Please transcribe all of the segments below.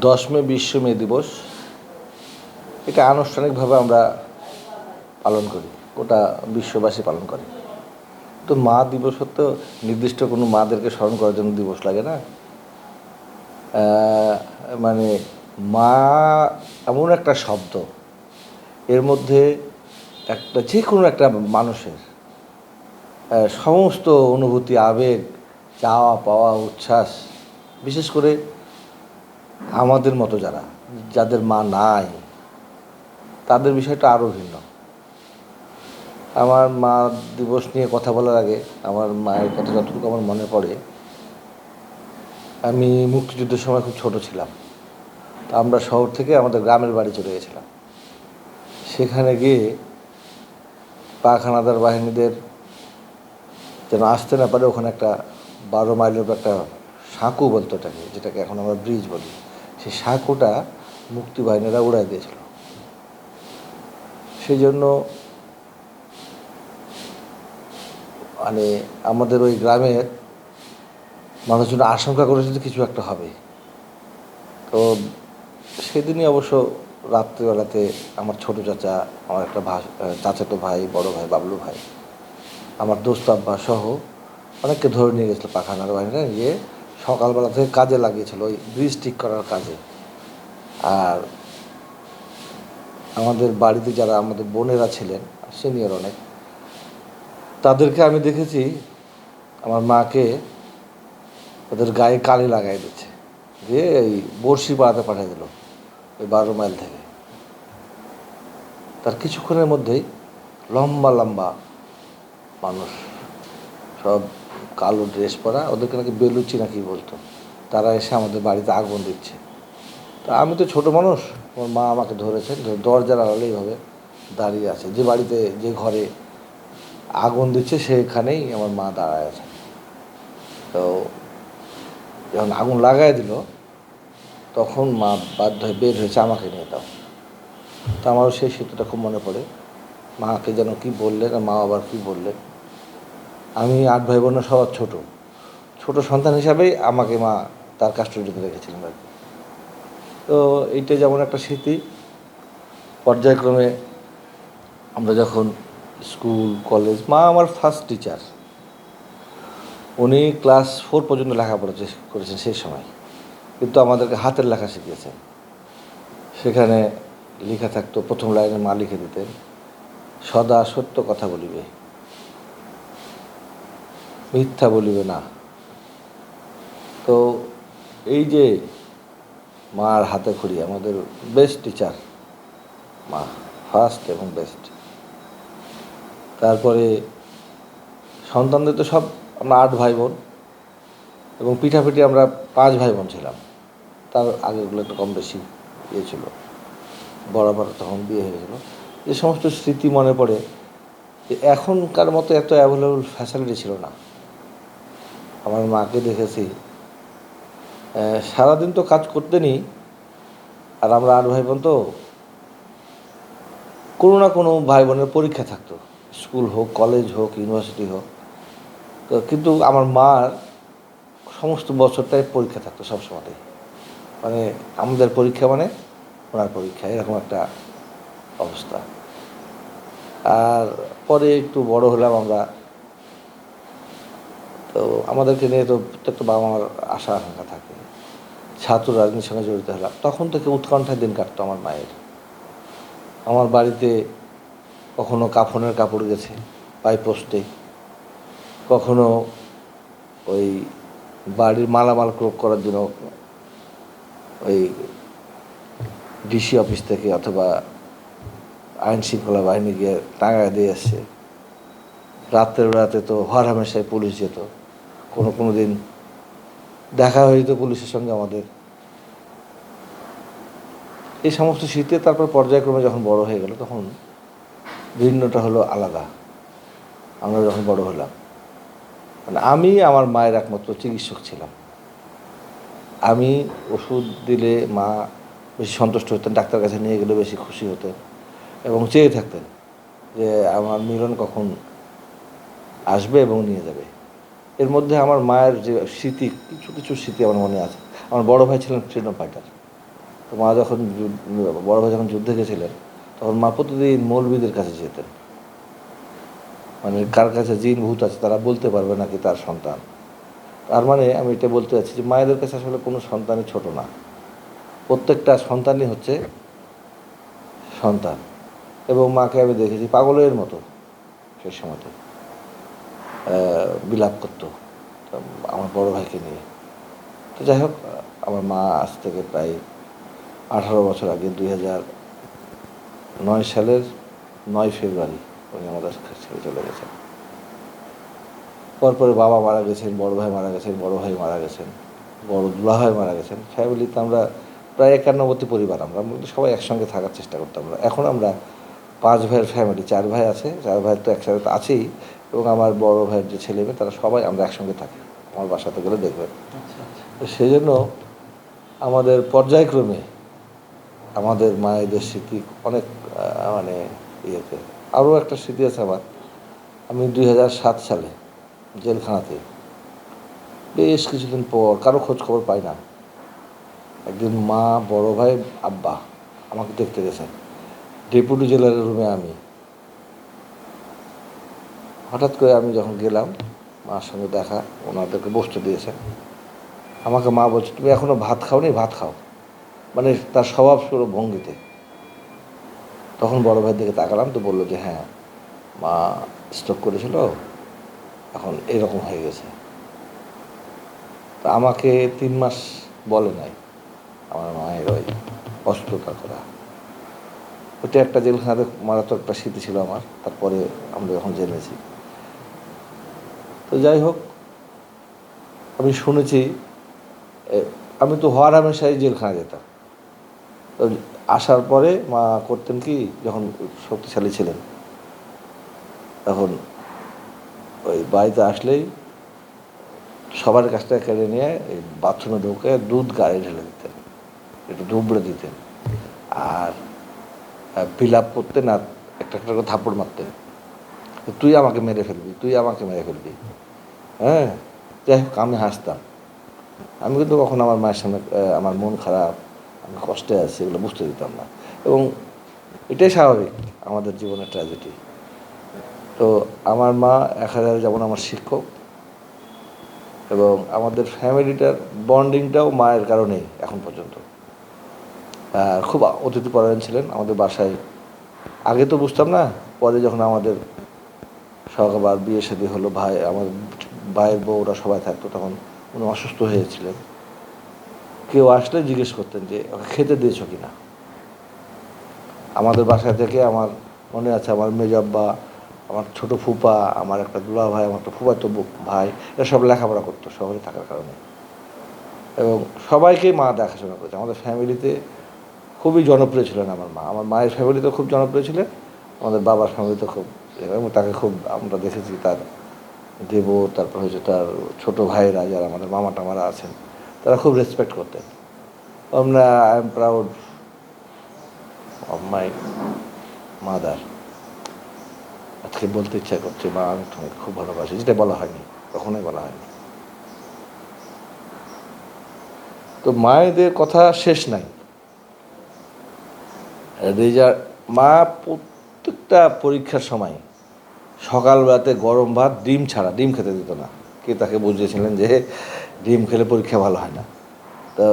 10 মে বিশ্ব মেয়ে দিবস। এটা আনুষ্ঠানিকভাবে আমরা পালন করি, গোটা বিশ্ববাসী পালন করে। তো মা দিবস তো নির্দিষ্ট কোনো মাদেরকে স্মরণ করার জন্য দিবস লাগে না। মানে মা এমন একটা শব্দ, এর মধ্যে একটা যে কোনো একটা মানুষের সমস্ত অনুভূতি, আবেগ, চাওয়া পাওয়া, উচ্ছ্বাস, বিশেষ করে আমাদের মতো যাদের মা নাই, তাদের বিষয়টা আরও ভিন্ন। আমার মা দিবস নিয়ে কথা বলার আগে আমার মায়ের কথা যতটুকু আমার মনে পড়ে, আমি মুক্তিযুদ্ধের সময় খুব ছোট ছিলাম। তো আমরা শহর থেকে আমাদের গ্রামের বাড়ি চলে গেছিলাম। সেখানে গিয়ে পাক হানাদার বাহিনীদের যেন আসতে না পারে, ওখানে একটা 12 মাইলের উপর একটা সাঁকো বলতো ওটাকে, যেটাকে এখন আমরা ব্রিজ বলি, সেই সাঁকোটা মুক্তিবাহিনীরা উড়াই দিয়েছিল। সেই জন্য মানে আমাদের ওই গ্রামের মানুষজন আশঙ্কা করেছে যে কিছু একটা হবে। তো সেদিনই অবশ্য রাত্রিবেলাতে আমার ছোটো চাচা, আমার একটা চাচাতো ভাই, বড় ভাই বাবলু ভাই, আমার দোস্ত আব্বা সহ অনেককে ধরে নিয়ে গেছিলো পাখানার বাহিনীরা, গিয়ে সকালবেলা থেকে কাজে লাগিয়েছিল ওই ব্রিজ ঠিক করার কাজে। আর আমাদের বাড়িতে যারা আমাদের বোনেরা ছিলেন, সিনিয়র অনেক, তাদেরকে আমি দেখেছি আমার মাকে ওদের গায়ে কালি লাগাই দিচ্ছে, দিয়ে এই বড়শি পাড়াতে পাঠিয়ে দিল ওই 12 মাইল থেকে। তার কিছুক্ষণের মধ্যেই লম্বা লম্বা মানুষ, সব কালো ড্রেস পরা, ওদেরকে নাকি বেলুচি নাকি বলতো, তারা এসে আমাদের বাড়িতে আগুন দিচ্ছে। তা আমি তো ছোটো মানুষ, আমার মা আমাকে ধরেছেন, দরজার আড়ালে এইভাবে দাঁড়িয়ে আছে। যে বাড়িতে, যে ঘরে আগুন দিচ্ছে সেখানেই আমার মা দাঁড়ায় আছে। তো যখন আগুন লাগাই দিল, তখন মা বাধ্য হয়ে বের হয়েছে আমাকে নিয়ে দাও। তো আমারও সেই স্মৃতিটা খুব মনে পড়ে। মাকে যেন কী বললেন, আর মা আবার কী বললেন। আমি 8 ভাই বোনের সবার ছোট সন্তান হিসাবেই আমাকে মা তার কাস্টডিতে রেখেছিলেন আর কি। তো এইটা যেমন একটা স্মৃতি। পর্যায়ক্রমে আমরা যখন স্কুল কলেজ, মা আমার ফার্স্ট টিচার, উনি ক্লাস 4 পর্যন্ত লেখাপড়া করেছেন সেই সময়, কিন্তু আমাদেরকে হাতের লেখা শিখিয়েছেন। সেখানে লেখা থাকতো, প্রথম লাইনে মা লিখে দিতেন, সদা সত্য কথা বলিবে, মিথ্যা বলিবে না। তো এই যে মার হাতে খড়ি, আমাদের বেস্ট টিচার মা, ফার্স্ট এবং বেস্ট। তারপরে সন্তানদের তো সব আমরা 8 ভাই বোন, এবং পিঠাপিঠি আমরা 5 ভাই বোন ছিলাম। তার আগেগুলো একটু কম বেশি ইয়ে ছিল, বরাবর তখন বিয়ে হয়ে গেছিলো। যে সমস্ত স্মৃতি মনে পড়ে, যে এখনকার মতো এত অ্যাভেলেবল ফ্যাসিলিটি ছিল না। আমার মাকে দেখেছি সারাদিন তো কাজ করতে নি, আর আমরা 8 ভাই বোন তো কোনো না কোনো ভাই বোনের পরীক্ষা থাকতো, স্কুল হোক, কলেজ হোক, ইউনিভার্সিটি হোক। তো কিন্তু আমার মার সমস্ত বছরটাই পরীক্ষা থাকতো সবসময়টাই, মানে আমাদের পরীক্ষা মানে ওনার পরীক্ষা, এরকম একটা অবস্থা। আর পরে একটু বড় হলাম আমরা, তো আমাদেরকে নিয়ে তো প্রত্যেকটা বাবা মার আশা আকাঙ্ক্ষা থাকে। ছাত্র রাজনীতির সঙ্গে জড়িত হলাম, তখন থেকে উৎকণ্ঠায় দিন কাটতো আমার মায়ের। আমার বাড়িতে কখনো কাফনের কাপড় গেছে পাইপোস্টে, কখনো ওই বাড়ির মালামাল ক্রোক করার জন্য ওই ডিসি অফিস থেকে অথবা আইন শৃঙ্খলা বাহিনী গিয়ে টাঙায় দিয়ে আসছে। রাতের বেলাতে তো হরহামেশাই পুলিশ যেত, কোনো দিন দেখা হয়ে যেত পুলিশের সঙ্গে আমাদের। এই সমস্ত স্মৃতি। তারপর পর্যায়ক্রমে যখন বড় হয়ে গেল, তখন ভিন্নটা হলো আলাদা। আমরা যখন বড় হলাম, মানে আমি আমার মায়ের একমাত্র চিকিৎসক ছিলাম। আমি ওষুধ দিলে মা বেশি সন্তুষ্ট হতেন, ডাক্তার কাছে নিয়ে গেলে বেশি খুশি হতেন, এবং চেয়ে থাকতেন যে আমার মিলন কখন আসবে এবং নিয়ে যাবে। এর মধ্যে আমার মায়ের যে স্মৃতি, কিছু কিছু স্মৃতি আমার মনে আছে। আমার বড় ভাই ছিলেন ফ্রিডম ফাইটার, তো মা যখন বড় ভাই যখন যুদ্ধে গেছিলেন তখন মা প্রতিদিন মৌলবীদের কাছে যেতেন, মানে কার কাছে জিন ভূত আছে তারা বলতে পারবে নাকি তার সন্তান। তার মানে আমি এটা বলতে চাচ্ছি যে মায়েদের কাছে আসলে কোনো সন্তানই ছোট না, প্রত্যেকটা সন্তানই হচ্ছে সন্তান। এবং মাকে আমি দেখেছি পাগলের মতো সেই সময়তে বিলাপ করতো আমার বড় ভাইকে নিয়ে। তো যাই হোক, আমার মা আজ থেকে প্রায় 18 বছর আগে 2009 সালের 9 ফেব্রুয়ারি উনি আমাদের ছেড়ে চলে গেছেন। পরপরে বাবা মারা গেছেন, বড় ভাই মারা গেছেন, বড় ভাই মারা গেছেন, বড় দুলাভাই মারা গেছেন। ফ্যামিলিতে আমরা প্রায় 91টি পরিবার, আমরা সবাই একসঙ্গে থাকার চেষ্টা করতাম। এখন আমরা 5 ভাইয়ের ফ্যামিলি, 4 ভাই আছে, 4 ভাই তো একসাথে তো আছেই, এবং আমার বড় ভাইয়ের যে ছেলে মেয়ে তারা সবাই আমরা একসঙ্গে থাকি, আমার বাসাতে গেলে দেখবেন। তো সেই জন্য আমাদের পর্যায়ক্রমে আমাদের মায়েদের স্মৃতি অনেক মানে ইয়েতে। আরও একটা স্মৃতি আছে আমার, আমি 2007 সালে জেলখানাতে বেশ কিছুদিন পর, কারো খোঁজ খবর পাই না, একদিন মা, বড় ভাই, আব্বা আমাকে দেখতে গেছেন ডেপুটি জেলারের রুমে। আমি হঠাৎ করে আমি যখন গেলাম, মার সঙ্গে দেখা, ওনাদেরকে বসতে দিয়েছেন। আমাকে মা বলছে, তুমি এখনও ভাত খাওনি, ভাত খাও, মানে তার স্বভাব শুরু ভঙ্গিতে। তখন বড় ভাইয়ের দিকে তাকালাম, তো বললো যে হ্যাঁ, মা স্ট্রোক করেছিল, এখন এরকম হয়ে গেছে। তা আমাকে 3 মাস বলে নাই আমার মায়ের ওই অসুস্থতা করা। ওইটা একটা জেলখানাতে মারাত্মক একটা স্মৃতি ছিল আমার, তারপরে আমরা যখন জেনেছি। তো যাই হোক, আমি শুনেছি, আমি তো হওয়ার হামেশাই জেলখানা যেতাম। তো আসার পরে মা করতেন কি, যখন শক্তিশালী ছিলেন তখন ওই বাড়িতে আসলেই সবার কাছ থেকে কেড়ে নিয়ে এই বাথরুমে ঢুকে দুধ গায়ে ঢেলে দিতেন, একটু দুবড়ে দিতেন, আর বিলাপ করতেন, আর একটা একটা করে থাপ্পড় মারতেন, তুই আমাকে মেরে ফেলবি, তুই আমাকে মেরে ফেলবি। হ্যাঁ, যাই হোক, আমি হাসতাম। আমি কিন্তু কখন আমার মায়ের সামনে আমার মন খারাপ, আমি কষ্টে আছি, এগুলো বুঝতে দিতাম না। এবং এটাই স্বাভাবিক আমাদের জীবনের ট্র্যাজেডি। তো আমার মা এক হাজার যেমন আমার শিক্ষক, এবং আমাদের ফ্যামিলিটার বন্ডিংটাও মায়ের কারণেই এখন পর্যন্ত। খুব অতিথিপরায়ণ ছিলেন আমাদের বাসায়। আগে তো বুঝতাম না, পরে যখন আমাদের সহকাবার বিয়ে শাদী হলো, ভাই আমার ভাইয়ের বউরা সবাই থাকতো, তখন উনি অসুস্থ হয়েছিলেন। কেউ আসলে জিজ্ঞেস করতেন যে ওকে খেতে দিয়েছ কি না। আমাদের বাসায় থেকে আমার মনে আছে, আমার মেজব্বা, আমার ছোট ফুপা, আমার একটা দুলা ভাই, আমার একটা ফুফাতো ভাই, এরা সব লেখাপড়া করতো শহরে থাকার কারণে, এবং সবাইকেই মা দেখাশোনা করেছে। আমাদের ফ্যামিলিতে খুবই জনপ্রিয় ছিলেন আমার মা। আমার মায়ের ফ্যামিলিতেও খুব জনপ্রিয় ছিলেন, আমাদের বাবার ফ্যামিলিতেও খুব, এবং তাকে খুব আমরা দেখেছি, তার দেব, তারপর হচ্ছে তার ছোটো ভাইয়েরা যারা আমাদের মামা টামারা আছেন, তারা খুব রেসপেক্ট করতেন। আমরা I am proud of my mother. আজকে বলতে ইচ্ছা করছে, মা আমি তোমাকে খুব ভালোবাসি, যেটা বলা হয়নি, কখনোই বলা হয়নি। তো মায়েদের কথা শেষ নাই। রেজাল্ট, মা প্রত্যেকটা পরীক্ষার সময় সকালবেলাতে গরম ভাত, ডিম ছাড়া, ডিম খেতে দিত না। কে তাকে বুঝিয়েছিলেন যে ডিম খেলে পরীক্ষা ভালো হয় না। তো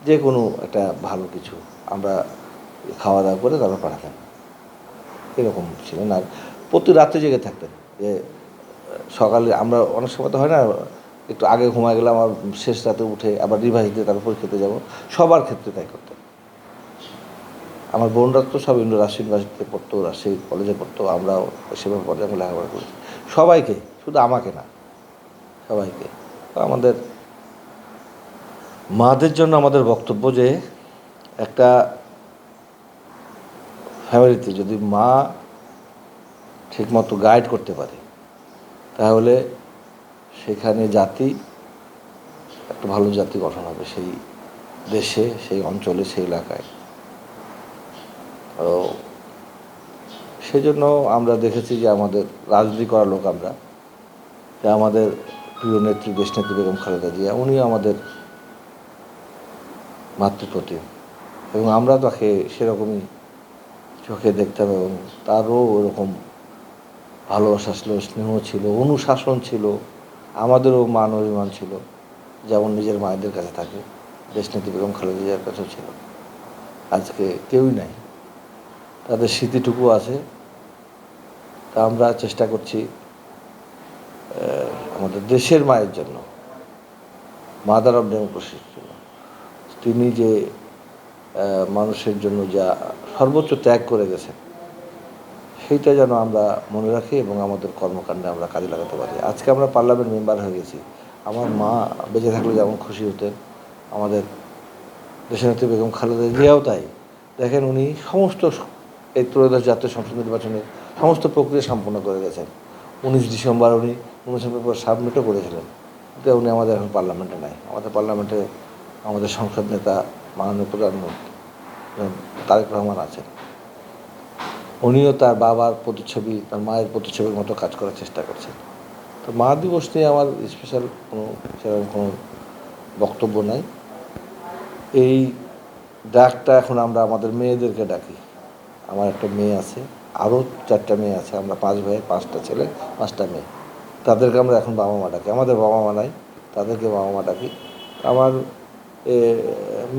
যে কোনো একটা ভালো কিছু আমরা খাওয়া দাওয়া করে তারপর পাঠাতেন, এরকম ছিলেন। আর প্রতি রাত্রে জেগে থাকতেন, যে সকালে আমরা অনেক সময় তো হয় না, একটু আগে ঘুমায় গেলাম, আর শেষ রাতে উঠে আবার রিভাইজ দিয়ে তারপর খেতে যাব, সবার ক্ষেত্রে তাই করতেন। আমার বোনরা তো সব রাজশাহী ইউনিভার্সিটিতে পড়তো, রাজশাহী কলেজে পড়তো, আমরাও সেভাবে পর্যায়ে আমি লেখাপড়া করেছি। সবাইকে, শুধু আমাকে না, সবাইকে। তো আমাদের মাদের জন্য আমাদের বক্তব্য যে একটা ফ্যামিলিতে যদি মা ঠিকমতো গাইড করতে পারে, তাহলে সেখানে জাতি, একটা ভালো জাতি গঠন হবে সেই দেশে, সেই অঞ্চলে, সেই এলাকায়। তো সেই জন্য আমরা দেখেছি যে আমাদের রাজনীতি করা লোক আমরা, যে আমাদের প্রিয় নেত্রী, দেশনেত্রী বেগম খালেদা জিয়া, উনিও আমাদের মাতৃপ্রতিম। এবং আমরা তাকে সেরকমই চোখে দেখতাম এবং তারও ওরকম ভালোবাসা ছিল, স্নেহ ছিল, অনুশাসন ছিল, আমাদেরও মান অভিমান ছিল, যেমন নিজের মায়েদের কাছে থাকে দেশনেত্রী বেগম খালেদা জিয়ার কাছেও ছিল। আজকে কেউই নাই, তাদের স্মৃতিটুকু আছে। তা আমরা চেষ্টা করছি আমাদের দেশের মায়ের জন্য, মাদার অফ ডেমোক্রেসির জন্য, তিনি যে মানুষের জন্য যা সর্বোচ্চ ত্যাগ করে গেছেন সেইটা যেন আমরা মনে রাখি এবং আমাদের কর্মকাণ্ডে আমরা কাজে লাগাতে পারি। আজকে আমরা পার্লামেন্ট মেম্বার হয়ে গেছি। আমার মা বেঁচে থাকলে যেমন খুশি হতেন, আমাদের দেশনেত্রী বেগম খালেদা জিয়াও তাই। দেখেন, উনি সমস্ত এই ত্রয়োদশ জাতীয় সংসদ নির্বাচনের সমস্ত প্রক্রিয়া সম্পন্ন করে গেছেন। 19 ডিসেম্বর উনি নোমিনেশন পেপার সাবমিটও করেছিলেন, কিন্তু উনি আমাদের এখন পার্লামেন্টে নাই। আমাদের পার্লামেন্টে আমাদের সংসদ নেতা মাননীয় প্রধানমন্ত্রী তারেক রহমান আছেন। উনিও তার বাবার প্রতিচ্ছবি, তার মায়ের প্রতিচ্ছবির মতো কাজ করার চেষ্টা করছেন। তো মা দিবস নিয়ে আমার স্পেশাল সেরকম কোনো বক্তব্য নাই। এই ডাকটা এখন আমরা আমাদের মেয়েদেরকে ডাকি। আমার একটা মেয়ে আছে, আরও 4টা মেয়ে আছে, আমরা 5 ভাই, 5টা ছেলে, 5টা মেয়ে। তাদেরকে আমরা এখন বাবা মা ডাকি। আমাদের বাবা মা নাই, তাদেরকে বাবা মা ডাকি। আমার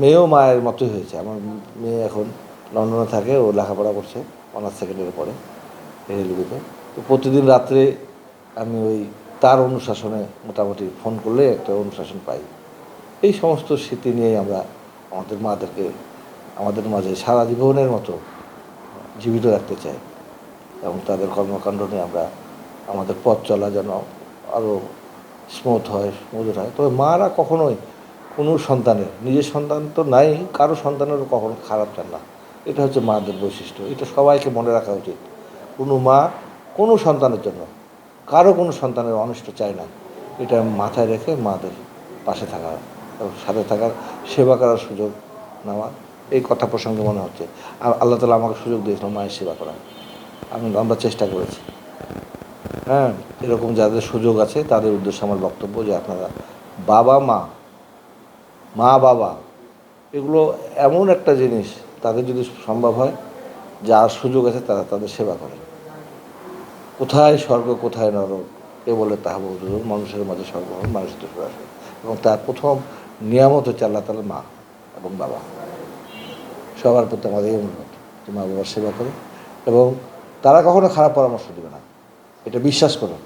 মেয়েও মায়ের মতোই হয়েছে। আমার মেয়ে এখন লন্ডনে থাকে, ও লেখাপড়া করছে, অনার্স সেকেন্ড ইয়ারে পড়ে রেলওয়েতে। তো প্রতিদিন রাত্রে আমি ওই তার অনুশাসনে মোটামুটি ফোন করলে একটা অনুশাসন পাই। এই সমস্ত স্মৃতি নিয়েই আমরা আমাদের মাদেরকে আমাদের মাঝে সারা জীবনের মতো জীবিত রাখতে চাই এবং তাদের কর্মকাণ্ড নিয়ে আমরা আমাদের পথ চলা যেন আরও স্মুথ হয়, মধুর হয়। তবে মারা কখনোই কোনো সন্তানের, নিজের সন্তান তো নাই, কারো সন্তানেরও কখনো খারাপ চান না। এটা হচ্ছে মাদের বৈশিষ্ট্য। এটা সবাইকে মনে রাখা উচিত। কোনো মা কোনো সন্তানের জন্য কারো কোনো সন্তানের অনিষ্ট চায় না। এটা মাথায় রেখে মাদের পাশে থাকা এবং সাথে থাকার, সেবা করার সুযোগ নেওয়া। এই কথা প্রসঙ্গে মনে হচ্ছে আর আল্লাহ তাআলা আমাকে সুযোগ দিয়েছিল মায়ের সেবা করার। আমরা চেষ্টা করেছি। হ্যাঁ, এরকম যাদের সুযোগ আছে তাদের উদ্দেশ্যে আমার বক্তব্য যে আপনারা বাবা মা, মা বাবা এগুলো এমন একটা জিনিস, তাদের যদি সম্ভব হয়, যার সুযোগ আছে তারা তাদের সেবা করে। কোথায় স্বর্গ কোথায় নরক এ বলে তাহা বহু মানুষের মাঝে স্বর্গ মানুষের তো আসে। এবং তার প্রথম নিয়ামত হচ্ছে আল্লাহ তাআলার মা এবং বাবা। সবার প্রতি আমাদের এই অনুরোধ যে মা বাবার সেবা করে এবং তারা কখনো খারাপ পরামর্শ দেবে না, এটা বিশ্বাস করো।